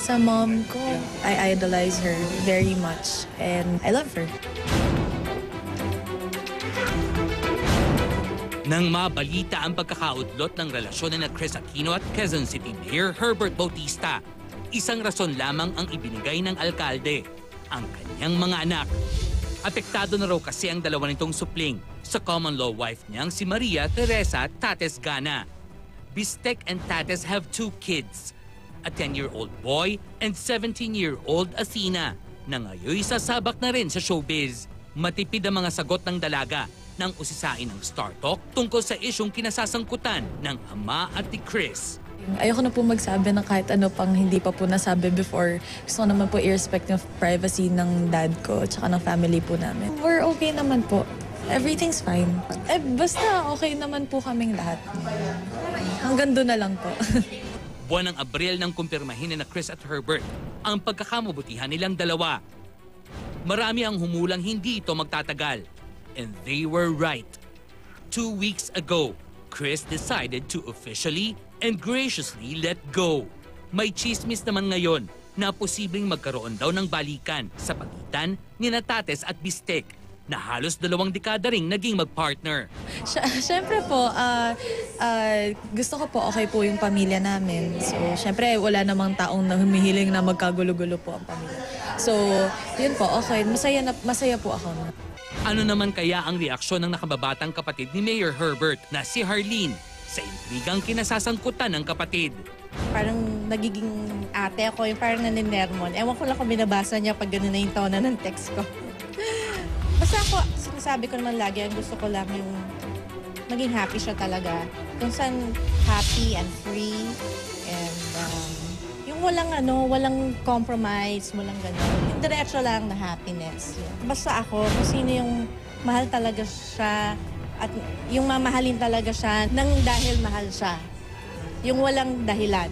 Sa mom ko, I idolize her very much and I love her. Nang mabalita ang pagkakaudlot ng relasyon na Kris Aquino at Quezon City Mayor Herbert Bautista, isang rason lamang ang ibinigay ng alkalde, ang kanyang mga anak. Apektado na raw kasi ang dalawa nitong supling sa common law wife niyang si Maria Teresa Tates Gana. Bistek and Tates have 2 kids, a 10-year-old boy and 17-year-old Athena, na ngayon sasabak na rin sa showbiz. Matipid ang mga sagot ng dalaga nang usisain ng Star Talk tungkol sa isyong kinasasangkutan ng ama at ni Kris. Ayoko na po magsabi ng kahit ano pang hindi pa po nasabi before. Gusto ko naman po i-respect yung privacy ng dad ko at ng family po namin. We're okay naman po. Everything's fine. Basta okay naman po kaming lahat. Hanggang doon na lang po. Buwan ng Abril nang kumpirmahin na Kris at Herbert ang pagkakamabutihan nilang dalawa. Marami ang humulang hindi ito magtatagal. And they were right. 2 weeks ago, Kris decided to officially and graciously let go. May chismis naman ngayon na posibleng magkaroon daw ng balikan sa pagitan ni Tates at Bistek, na halos 2 dekada ring naging magpartner. Siyempre po, gusto ko po okay po yung pamilya namin. So, siyempre wala namang taong na humihiling na magkagulo-gulo po ang pamilya. So, yun po, okay. Masaya po ako. Ano naman kaya ang reaksyon ng nakababatang kapatid ni Mayor Herbert na si Harleen sa intrigang kinasasangkutan ng kapatid? Parang nagiging ate ako, yung parang naninermon. Ewan ko lang kung binabasa niya pag gano'n na yung tono ng text ko. Basta ako, sinasabi ko naman lagi, ang gusto ko lang yung maging happy siya talaga. Kung saan happy and free and yung walang compromise, walang gano'n. Yung diretso lang na happiness. Yun. Basta ako, kung sino yung mahal talaga siya at yung mamahalin talaga siya nang dahil mahal siya. Yung walang dahilan.